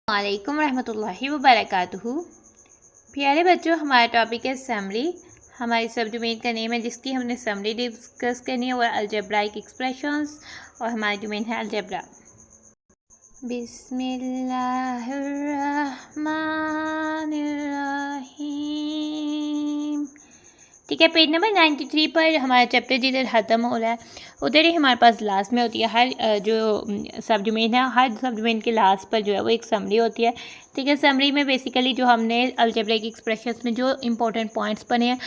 वालेकुम रहमतुल्लाहि व बरकातुहू। प्यारे बच्चों, हमारा टॉपिक है समरी। हमारी सब डोमेन का नेम है जिसकी हमने समरी डिस्कस करनी है वो अलजेब्राइक एक्सप्रेशंस और हमारी डोमेन है अलजेब्रा। बिस्मिल्लाहिर्रहमानिर्रहीम। ठीक है, पेज नंबर 93 पर हमारा चैप्टर जिधर ख़त्म हो रहा है उधर ही हमारे पास लास्ट में होती है हर जो सब डोमेन है, हर सब डोमेन के लास्ट पर जो है वो एक समरी होती है। ठीक है, समरी में बेसिकली जो हमने अलजेब्रिक एक्सप्रेशंस में जो इंपॉर्टेंट पॉइंट्स बने हैं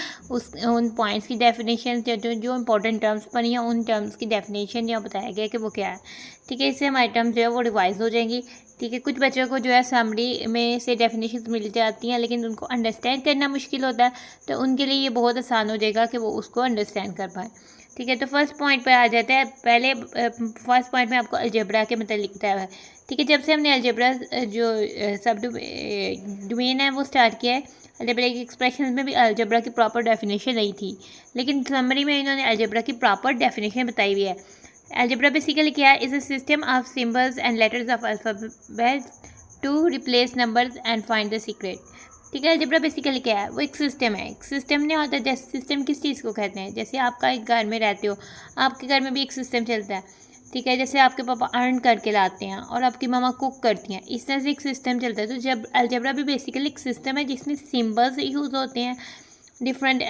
उन पॉइंट्स की डेफिनेशन, जो इंपॉर्टेंट टर्म्स बनी हैं उन टर्म्स की डेफिनेशन यहाँ बताया गया कि वो क्या है। ठीक है, इससे हमारी टर्म्स जो है वो रिवाइज हो जाएंगी। ठीक है, कुछ बच्चों को जो है समरी में से डेफिनेशंस मिल जाती हैं लेकिन उनको अंडरस्टैंड करना मुश्किल होता है, तो उनके लिए ये बहुत आसान हो जाएगा कि वो उसको अंडरस्टैंड कर पाएँ। ठीक है, तो फर्स्ट पॉइंट पर आ जाता है। पहले फर्स्ट पॉइंट में आपको अलजेब्रा के मतलब लिखता है। ठीक है, जब से हमने अलजेब्रा जो सब डोमेन है वो स्टार्ट किया है, अलजेब्रा की एक्सप्रेशन में भी अलजेब्रा की प्रॉपर डेफिनेशन नहीं थी, लेकिन समरी में इन्होंने अलजेब्रा की प्रॉपर डेफिनेशन बताई हुई है। अलजेब्रा बेसिकली क्या है? Is a system of symbols and letters of alphabet to replace numbers and find the secret. ठीक है, अलजेब्रा बेसिकली क्या है? वो एक सिस्टम है। एक सिस्टम नहीं होता, जैसे सिस्टम किस चीज़ को कहते हैं? जैसे आपका एक घर में रहते हो, आपके घर में भी एक सिस्टम चलता है। ठीक है, जैसे आपके पापा अर्न करके लाते हैं और आपकी मामा कुक करती हैं, इस तरह से एक सिस्टम चलता है। तो जब अलजेब्रा भी बेसिकली एक सिस्टम है जिसमें सिम्बल्स यूज़ होते हैं, different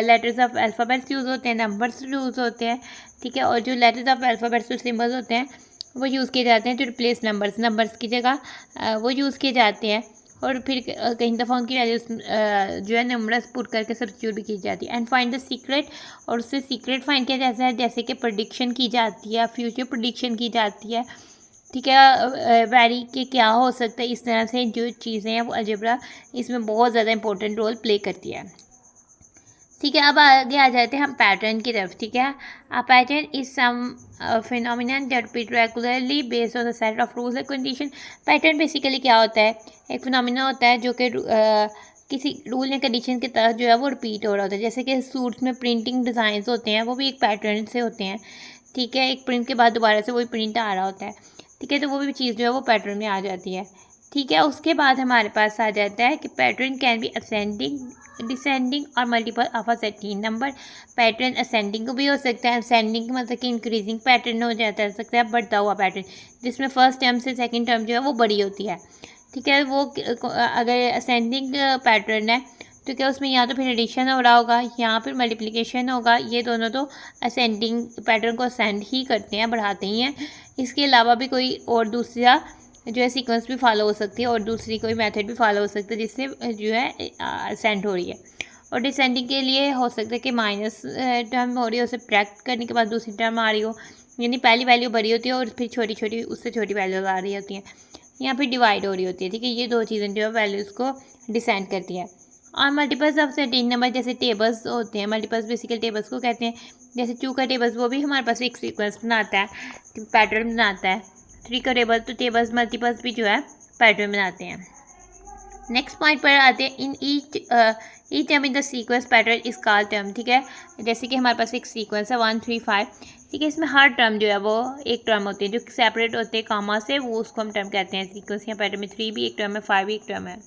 letters of alphabets use होते हैं, नंबर्स यूज़ होते हैं। ठीक है, और जो लेटर्स ऑफ अल्फ़ाबेट्स जो सिम्बल्स होते हैं वो यूज़ किए जाते हैं टू रिप्लेस नंबर्स की जगह वो यूज़ किए जाते हैं। और फिर कई दफ़ा उनकी वैल्यूज जो है नंबर्स पुट करके सब्स्टिट्यूट भी की जाती है। एंड फाइंड द सीक्रेट, और उससे सीक्रेट फाइंड किया जाता है, जैसे कि प्रेडिक्शन की जाती है, फ्यूचर प्रेडिक्शन की जाती है। ठीक है, वैरी के क्या हो सकता है, इस तरह से जो चीज़ें हैं वो अलजेब्रा इसमें बहुत ज़्यादा इंपॉर्टेंट रोल प्ले करती है। ठीक है, अब आगे आ जाते हैं हम पैटर्न की तरफ। ठीक है, a pattern is some phenomenon that repeat regularly based on the set of rules and condition. Pattern basically क्या होता है? एक फिनोमिना होता है जो कि किसी रूल या कंडीशन के तहत जो है वो रिपीट हो रहा होता है। जैसे कि सूट्स में प्रिंटिंग डिज़ाइंस होते हैं, वो भी एक पैटर्न से होते हैं। ठीक है, एक प्रिंट के बाद दोबारा से वही प्रिंट आ रहा होता है। ठीक है, तो वो भी चीज़ जो है वो पैटर्न में आ जाती है। ठीक है, उसके बाद हमारे पास आ जाता है कि pattern can be ascending, descending और multiple of a set number. Pattern ascending भी हो सकता है, असेंडिंग मतलब कि इंक्रीजिंग पैटर्न हो जाता सकता है, बढ़ता हुआ पैटर्न जिसमें फर्स्ट टर्म से सेकंड टर्म जो है वो बड़ी होती है। ठीक है, वो अगर असेंडिंग पैटर्न है तो क्या उसमें या तो फिर एडिशन हो रहा होगा या फिर मल्टीप्लिकेशन होगा। ये दोनों तो असेंडिंग पैटर्न को असेंड ही करते हैं, बढ़ाते ही हैं। इसके अलावा भी कोई और दूसरा जो है सीक्वेंस भी फॉलो हो सकती है और दूसरी कोई मेथड भी फॉलो हो सकती है जिससे जो है असेंड हो रही है। और डिसेंडिंग के लिए हो सकता है कि माइनस टर्म हो रही हो, उसे ब्रैकेट करने के बाद दूसरी टर्म आ रही हो, यानी पहली वैल्यू बड़ी होती है और फिर छोटी छोटी उससे छोटी वैल्यूज आ रही होती हैं, या फिर डिवाइड हो रही होती है। ठीक है, ये दो चीज़ें जो है वैल्यूज़ को डिसेंड करती है। और मल्टीपल्स ऑफ सर्टेन नंबर जैसे टेबल्स होते हैं, मल्टीपल्स बेसिकल टेबल्स को कहते हैं। जैसे 2 का टेबल्स वो भी हमारे पास एक सीक्वेंस बनाता है, पैटर्न बनाता है। 3 का टेबल तो टेबल्स मल्टीपल्स भी जो है पैटर्न बनाते हैं। नेक्स्ट पॉइंट पर आते हैं, इन each term in the sequence pattern is called term. ठीक है, जैसे कि हमारे पास एक सीक्वेंस है 1 3 5। ठीक है, इसमें हर टर्म जो है वो एक टर्म होती है जो सेपरेट होते हैं कामा से, वो उसको हम टर्म कहते हैं। सीक्वेंस या पैटर्न में 3 भी एक टर्म है, 5 भी एक टर्म है।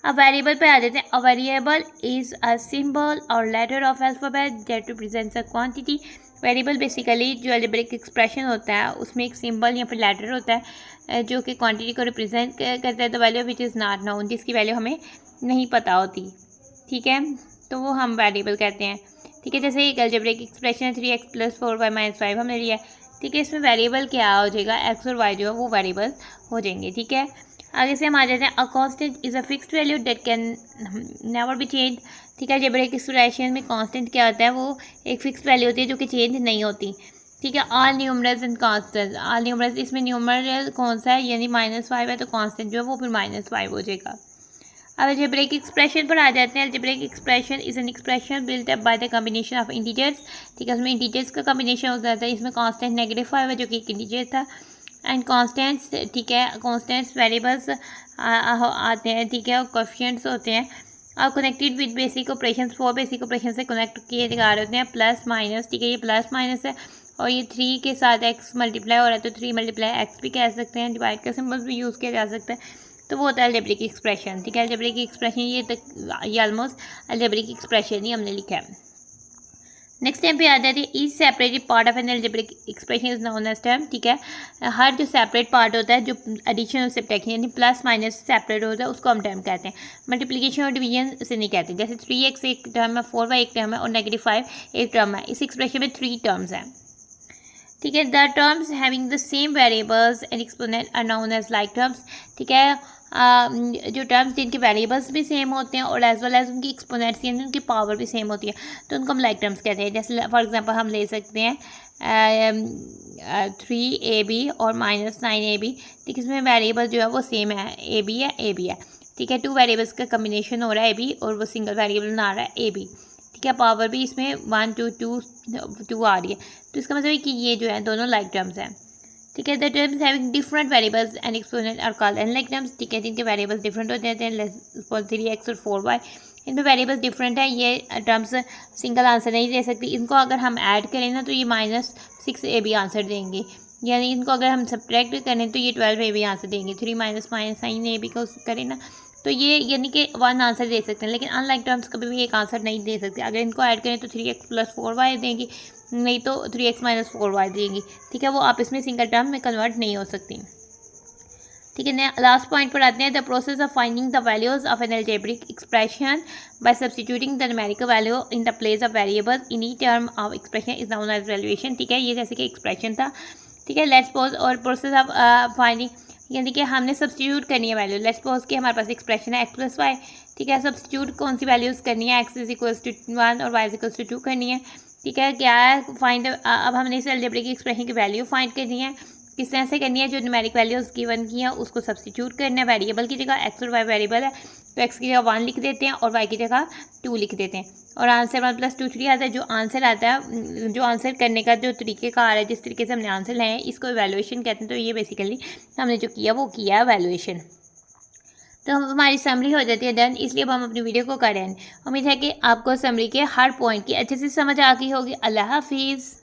अब वेरिएबल पे आ जाते हैं। A variable is a symbol or letter of alphabet that represents a quantity. Variable basically जो अलजेब्रिक एक्सप्रेशन होता है उसमें एक सिंबल या फिर लेटर होता है जो कि क्वांटिटी को रिप्रेजेंट करता है, the value which is not known, जिसकी वैल्यू हमें नहीं पता होती। ठीक है, तो वो हम वेरिएबल कहते हैं। ठीक है, जैसे एक अलजेब्रिक एक्सप्रेशन है 3x + 4y - 5 हमने लिया है। ठीक है, इसमें वेरिएबल क्या हो जाएगा? एक्स और वाई जो है वो वेरिएबल हो जाएंगे। ठीक है, आगे से हम आ जाते हैं। A constant is a fixed value that can never be change. ठीक है, अलजेब्रिक एक्सप्रेशन में कांस्टेंट क्या होता है? वो एक फिक्स्ड वैल्यू होती है जो कि चेंज नहीं होती। ठीक है, all numerals and constant, all numerals इसमें न्यूमरल कौन सा है? यानी -5 है तो कांस्टेंट जो है वो फिर -5 हो जाएगा। अब अलजेब्रिक एक्सप्रेशन पर आ जाते हैं। Algebraic expression is an expression built up by the combination of integers. ठीक है, उसमें इंटीजर्स का कॉम्बिनेशन हो जाता है। इसमें कांस्टेंट -5 है जो कि एक इंटीजर था, एंड कांस्टेंट्स। ठीक है, कांस्टेंट्स वेरिएबल्स आते हैं। ठीक है, और कोएफिशिएंट्स होते हैं और connected with basic operations, 4 basic operation से कनेक्ट किए जा रहे होते हैं, प्लस माइनस। ठीक है, ये प्लस माइनस है और ये 3 के साथ x मल्टीप्लाई हो रहा है तो 3 × x भी कह सकते हैं। डिवाइड का सिंबल भी यूज़ किया जा सकता है। तो वो होता है अलजेब्रिक एक्सप्रेशन। ठीक है, अलजेब्रिक एक्सप्रेशन ये ऑलमोस्ट अलजेब्रिक एक्सप्रेशन ही हमने लिखा है। नेक्स्ट टाइम पे आ जाती है each separated part of an algebraic expression is known as term. ठीक है, हर जो सेपरेट पार्ट होता है, जो एडिशन और सब्ट्रैक्शन यानी प्लस माइनस सेपरेट होता है, उसको हम टर्म कहते हैं। मल्टीप्लिकेशन और डिवीजन से नहीं कहते। जैसे 3x एक टर्म है, 4y एक टर्म है और -5 एक टर्म है। इस एक्सप्रेशन में 3 टर्म्स हैं। ठीक है, the terms having the same variables and exponent are known as like terms. ठीक है, जो टर्म्स जिनके वेरिएबल्स भी सेम होते हैं और एज वेल एज उनकी एक्सपोनेंट्स यानी उनकी पावर भी सेम होती है, तो उनको हम लाइक टर्म्स कहते हैं। जैसे फॉर एग्जांपल हम ले सकते हैं 3ab और -9ab। ठीक है, इसमें वेरिएबल जो है वो सेम है, a b है। ठीक है, 2 वेरिएबल्स का कम्बिनेशन हो रहा है a b और वो सिंगल वेरिएबल बना रहा है a b। ठीक है, पावर भी इसमें 1 2 2 आ रही है, तो इसका मतलब है कि ये जो है दोनों लाइक टर्म्स हैं। ठीक है, the terms having different variables and exponent are called unlike terms. ठीक है, जिनके वेरिएबल्स डिफरेंट हो जाते हैं, 3x और 4y, इनमें वेरिएबल्स डिफरेंट है, ये टर्म्स सिंगल आंसर नहीं दे सकती। इनको अगर हम ऐड करें ना तो ये -6ab आंसर देंगे, यानी इनको अगर हम सब्ट्रैक्ट करें तो ये 12ab आंसर देंगे। 3 -9ab को करें ना तो ये यानी कि 1 आंसर दे सकते हैं, लेकिन अनलाइक टर्म्स कभी भी एक आंसर नहीं दे सकते। अगर इनको ऐड करें तो 3x + 4y देंगी, नहीं तो 3x - 4y देंगी। ठीक है, वो आपस में सिंगल टर्म में कन्वर्ट नहीं हो सकती। ठीक है, लास्ट पॉइंट पर आते हैं। The process of finding the values of an algebraic expression by substituting the numerical value in the place of variables in each term of expression is known as valuation. ठीक है, ये जैसे कि expression था। ठीक है, लेट्स सपोज और process of finding यानी कि हमने सब्स्टिट्यूट करनी है वैल्यू। लेट्स सपोज कि हमारे पास एक्सप्रेशन है x + y। ठीक है, सब्स्टिट्यूट कौन सी वैल्यूज़ करनी है, x = 1 और y = 2 करनी है। ठीक है, क्या है फाइंड, अब हमने इस अलजेब्रिक एक्सप्रेशन की वैल्यू फाइंड करनी है। किस तरह से करनी है, जो न्यूमेरिक वैल्यूज़ गिवन की है उसको सब्स्टिट्यूट करना है वेरिएबल की जगह। x और y वेरिएबल है तो x की जगह 1 लिख देते हैं और y की जगह 2 लिख देते हैं, और आंसर 1 + 2 3 आता है। जो आंसर आता है, जो आंसर करने का जो तरीक़ेकार है, जिस तरीके से हमने आंसर लाए हैं, इसको इवैल्यूएशन कहते हैं। तो ये बेसिकली हमने जो किया वो किया है वैल्यूएशन। तो हमारी समरी हो जाती है डन, इसलिए अब हम अपनी वीडियो को करें। उम्मीद है कि आपको समरी के हर पॉइंट की अच्छे से समझ आ गई होगी। अल्लाह हाफिज़।